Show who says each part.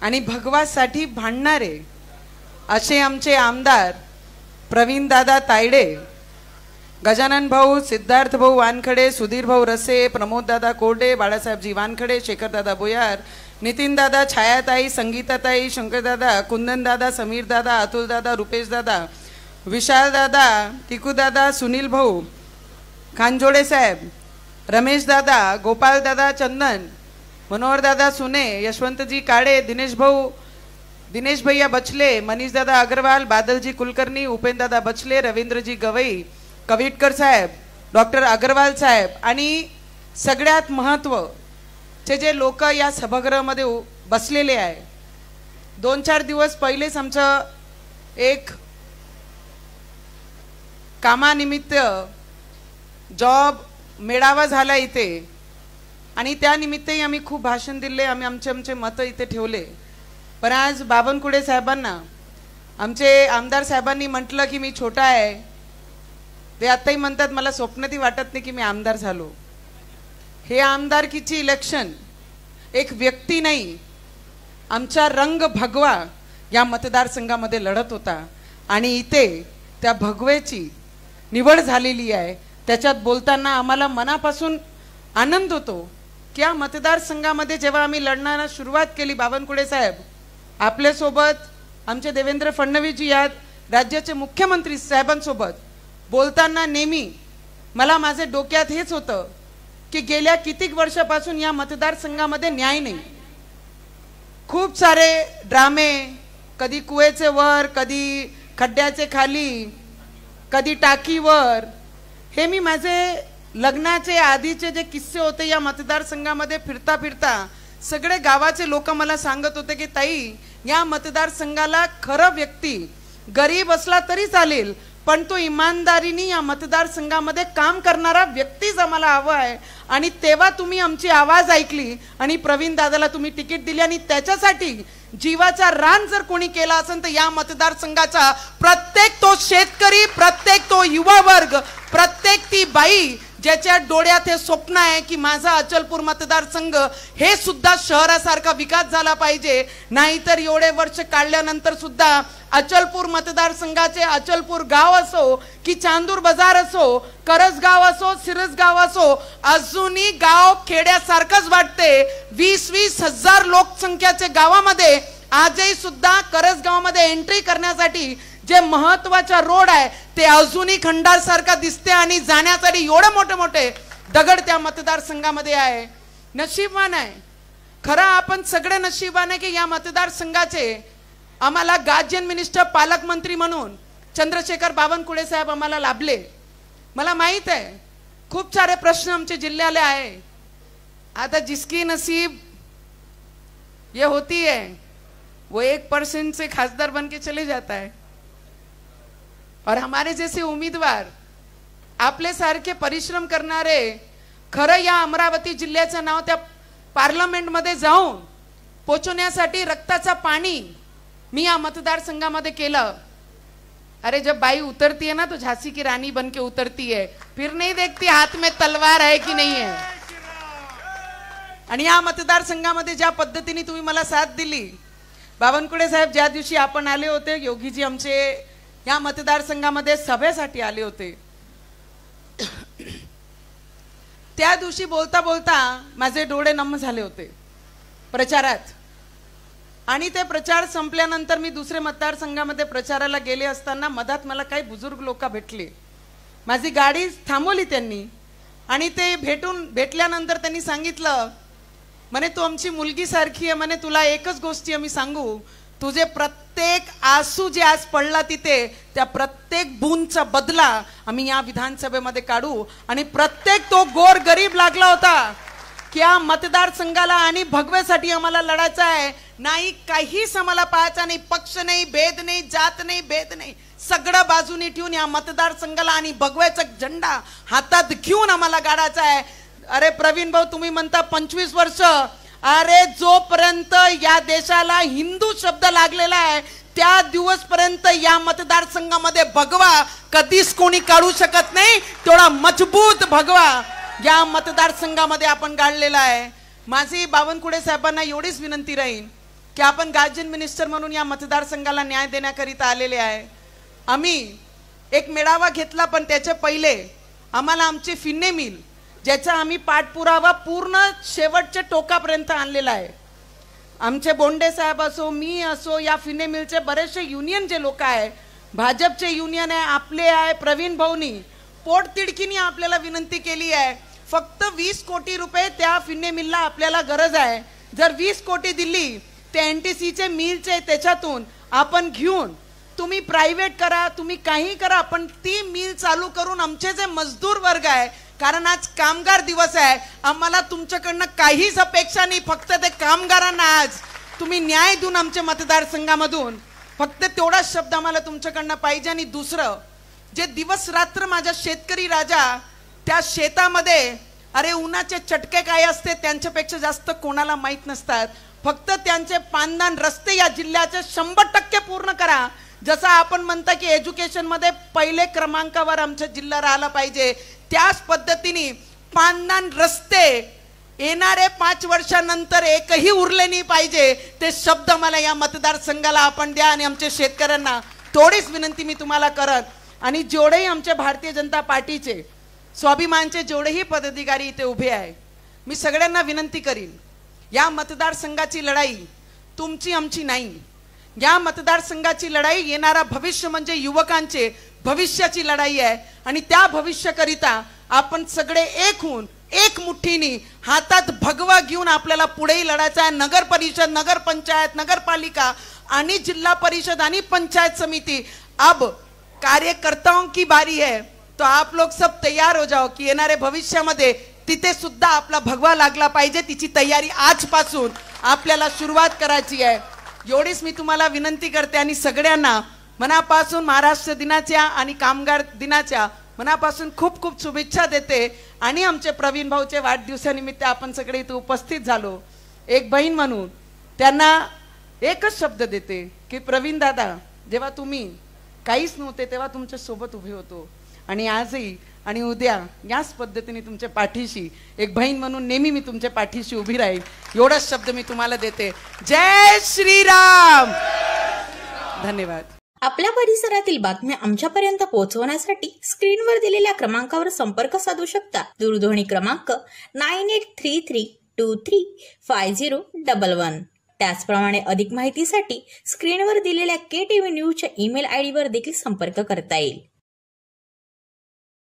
Speaker 1: आणि भगवासाठी भांडणारे असे आमचे आमदार प्रवीण दादा तायडे, गजानन भाऊ, सिद्धार्थ भाऊ वानखडे, सुधीर भाऊ रसे, प्रमोद दादा कोरडे, बाळासाहेबजी वानखडे, शेखर दादा बोयार, नितीन दादा, छायाताई, संगीताताई, शंकर दादा, कुंदन दादा, समीर दादा, अतुल दादा, रुपेश दादा, विशाल दादा, टिकू दादा, सुनील भाऊ खानजोडे साहेब, रमेश दादा, गोपाल दादा चंदन, मनोहर दादा सुने, यशवंतजी काळे, दिनेश भैया बचले, मनीष दादा अग्रवाल, बादलजी कुलकर्णी, उपेंद्र दादा बचले, रवींद्रजी गवई, कविटकर साहेब, डॉक्टर अग्रवाल साहेब आणि सगळ्यात महत्त्वाचे जे लोक या सभागृहामध्ये बसलेले आहे. 2-4 दिवस पहिलेच आमचं एक कामानिमित्त जॉब मेळावा झाला इथे आणि त्या निमित्तही आम्ही खूप भाषण दिले, आम्ही आमचे मतं इथे ठेवले. पण आज बावनकुळे साहेबांना आमचे आमदार साहेबांनी म्हटलं की मी छोटा आहे. ते आताही म्हणतात मला स्वप्नातही वाटत नाही की मी आमदार झालो. हे आमदारकीची इलेक्शन एक व्यक्ती नाही, आमचा रंग भगवा या मतदारसंघामध्ये लढत होता आणि इथे त्या भगवेची निवड झालेली आहे. त्याच्यात बोलताना आम्हाला मनापासून आनंद होतो की या मतदारसंघामध्ये जेव्हा आम्ही लढण्याला सुरुवात केली, बावनकुळे साहेब आपल्यासोबत आमचे देवेंद्र फडणवीसजी या राज्याचे मुख्यमंत्री साहेबांसोबत बोलताना नेहमी मला माझे डोक्यात हेच होतं की गेल्या कितीक वर्षापासून या मतदारसंघामध्ये न्याय नाही. खूप सारे ड्रामे, कधी कुवेचे वर, कधी खड्ड्याचे खाली, कधी टाकीवर, हे मी माझे लग्नाचे आधीचे जे किस्से होते या मतदारसंघामध्ये फिरता फिरता सगळे गावाचे लोक मला सांगत होते की ताई या मतदारसंघाला खरं व्यक्ती गरीब असला तरी चालेल पण तो इमानदारीने या मतदारसंघामध्ये काम करणारा व्यक्तीच आम्हाला हवा आहे. आणि तेव्हा तुम्ही आमची आवाज ऐकली आणि प्रवीण दादाला तुम्ही तिकीट दिली आणि त्याच्यासाठी जीवाचा रान जर कोणी केला असेल तर या मतदारसंघाचा प्रत्येक तो शेतकरी, प्रत्येक तो युवा वर्ग, प्रत्येक ती बाई ज्याच्या डोळ्यात हे स्वप्न आहे की माझा अचलपूर मतदारसंघ हे सुद्धा शहरासारखा विकास झाला पाहिजे. नाहीतर एवढे वर्ष काढल्यानंतर सुद्धा अचलपूर मतदारसंघाचे अचलपूर गाव असो की चांदूर बाजार असो, करसगाव असो, सिरसगाव असो, अजूनही गाव खेड्यासारखंच वाटते. 20-20 हजार लोकसंख्याचे गावामध्ये आजही सुद्धा करसगावमध्ये एंट्री करण्यासाठी जे महत्वाचा रोड आहे ते अजूनही खंडासारखा दिसते आणि जाण्यासाठी एवढे मोठे मोठे दगड त्या मतदारसंघामध्ये आहे. नशीबवान आहे खरं, आपण सगळे नशीबवान आहे की या मतदारसंघाचे आम्हाला गार्जियन मिनिस्टर, पालकमंत्री म्हणून चंद्रशेखर बावनकुळे साहेब आम्हाला लाभले. मला माहित आहे खूप सारे प्रश्न आमचे जिल्ह्याले आहे. आता जिसकी नसीब ये होती है वो 1% से खासदार बन के चले जाता है और हमारे जैसे उम्मीदवार आपले सारखे परिश्रम करणारे खरं या अमरावती जिल्ह्याचं नाव त्या पार्लमेंट मध्ये जाऊन पोचवण्यासाठी रक्ताचा पाणी मी या मतदारसंघामध्ये केलं. अरे जब बाई उतरती है ना तो झांसी की रानी बन के उतरती है, फिर नहीं देखती हाथ में तलवार है कि नहीं है. आणि या मतदारसंघामध्ये ज्या पद्धतीने तुम्ही मला साथ दिली, बावनकुळे साहेब ज्या दिवशी आपण आले होते, योगीजी आमचे या मतदारसंघामध्ये सभेसाठी आले होते, त्या दिवशी बोलता बोलता माझे डोळे नम झाले होते प्रचारात. आणि ते प्रचार संपल्यानंतर मी दुसरे मतदारसंघामध्ये प्रचाराला गेले असताना मधात मला काही बुजुर्ग लोक भेटले. माझी गाडी थांबवली त्यांनी आणि ते भेटल्यानंतर त्यांनी सांगितलं म्हणे तू आमची मुलगी सारखी आहे म्हणे, तुला एकच गोष्टी आम्ही सांगू, तुझे प्रत्येक आसू जे आज पडला तिथे त्या प्रत्येक बूंदचा बदला आम्ही या विधानसभेमध्ये काढू. आणि प्रत्येक तो गोर गरीब लागला होता की या मतदारसंघाला आणि भगवेसाठी आम्हाला लढायचं आहे. नाही काहीच आम्हाला पाहायचं नाही, पक्ष नाही, भेद नाही, जात नाही, भेद नाही, सगळं बाजूने ठेवून या मतदारसंघाला आणि भगव्याचा झेंडा हातात घेऊन आम्हाला गाडायचा आहे. अरे प्रवीण भाऊ तुम्ही म्हणता 25 वर्ष, अरे जोपर्यंत या देशाला हिंदू शब्द लागलेला आहे त्या दिवसपर्यंत या मतदारसंघामध्ये भगवा कधीच कोणी काढू शकत नाही. तेवढा मजबूत भगवा या मतदारसंघामध्ये आपण गाडलेला आहे. माझी बावनकुळे साहेबांना एवढीच विनंती राहील की आपण गार्जियन मिनिस्टर म्हणून या मतदारसंघाला न्याय देण्याकरिता आलेले आहे. आम्ही एक मेळावा घेतला, पण त्याच्या पहिले आम्हाला आमची फिन्ने मिल, ज्याचा आम्ही पाठपुरावा पूर्ण शेवटच्या टोकापर्यंत आणलेला आहे. आमचे बोंडे साहेब असो, मी असो, या फिन्ने मिलचे बरेचसे युनियन जे लोक आहे, भाजपचे युनियन आहे, आपले आहे, प्रवीण भाऊनी पोटतिडकीने आपल्याला विनंती केली आहे, फक्त 20 कोटी रुपये त्या फिन्ने मिलला आपल्याला गरज आहे. जर 20 कोटी दिली ते एनटीसीचे मिलचे त्याच्यातून आपण घेऊन तुम्ही प्रायव्हेट करा, तुम्ही काही करा, पण ती मिल चालू करून आमचे जे मजदूर वर्ग आहे, कारण आज कामगार दिवस आहे, आम्हाला तुमच्याकडनं काहीच अपेक्षा नाही, फक्त ते कामगारांना आज तुम्ही न्याय देऊन आमच्या मतदारसंघामधून फक्त तेवढाच शब्द आम्हाला तुमच्याकडनं पाहिजे. आणि दुसरं, जे दिवस रात्र माझा शेतकरी राजा त्या शेतामध्ये, अरे उन्हाचे चटके काय असते त्यांच्यापेक्षा जास्त कोणाला माहीत नसतात. फक्त त्यांचे पांदान रस्ते या जिल्ह्याचे 100% पूर्ण करा. जसं आपण म्हणता की एज्युकेशन मध्ये पहिले क्रमांकावर आमचा जिल्हा राहिला पाहिजे, त्याच पद्धतीने पांदान रस्ते येणारे 5 वर्षानंतर एकही उरले नाही पाहिजे. ते शब्द मला या मतदारसंघाला आपण द्या. आणि आमच्या शेतकऱ्यांना थोडीच विनंती मी तुम्हाला करत, आणि जेवढेही आमच्या भारतीय जनता पार्टीचे स्वाभिमानचे जेवढेही पदाधिकारी इथे उभे आहे, मी सगळ्यांना विनंती करीन, या मतदारसंघाची लढाई तुमची आमची नाही. या मतदारसंघाची लढाई येणारा भविष्य म्हणजे युवकांचे भविष्याची लढाई आहे. आणि त्या भविष्याकरिता आपण सगळे एक होऊन एक मुठ्ठीने हातात भगवा घेऊन आपल्याला पुढेही लढायचं आहे. नगर परिषद, नगर पंचायत, नगरपालिका आणि जिल्हा परिषद आणि पंचायत समिति, अब कार्यकर्ताओं की बारी है. तो आप लोग सब तैयार हो जाओ की येणारे भविष्यामध्ये तिथे सुद्धा आपला भगवा लागला पाहिजे. तिची तयारी आजपासून आपल्याला सुरुवात करायची आहे. एवढीच मी तुम्हाला विनंती करते. आणि सगळ्यांना मनापासून महाराष्ट्र दिनाच्या आणि कामगार दिनाच्या मनापासून खूप खूप शुभेच्छा देते. आणि आमचे प्रवीण भाऊचे वाढदिवसानिमित्त आपण सगळे इथे उपस्थित झालो. एक बहीण म्हणून त्यांना एकच शब्द देते की प्रवीण दादा, जेव्हा तुम्ही काहीच नव्हते तेव्हा तुमच्या सोबत उभे होतो, आणि आजही आणि उद्या याच पद्धतीने तुमच्या पाठीशी एक बहीण म्हणून नेहमी मी तुमच्या पाठीशी उभी राहील. एवढाच शब्द मी तुम्हाला देते. जय श्रीराम. धन्यवाद.
Speaker 2: आपल्या परिसरातील बातम्या आमच्यापर्यंत पोहोचवण्यासाठी स्क्रीनवर दिलेल्या क्रमांकावर संपर्क साधू शकता. दूरध्वनी क्रमांक 9833235011. त्याचप्रमाणे अधिक माहितीसाठी स्क्रीनवर दिलेल्या KTV न्यूजच्या ईमेल ID वर देखील संपर्क करता येईल.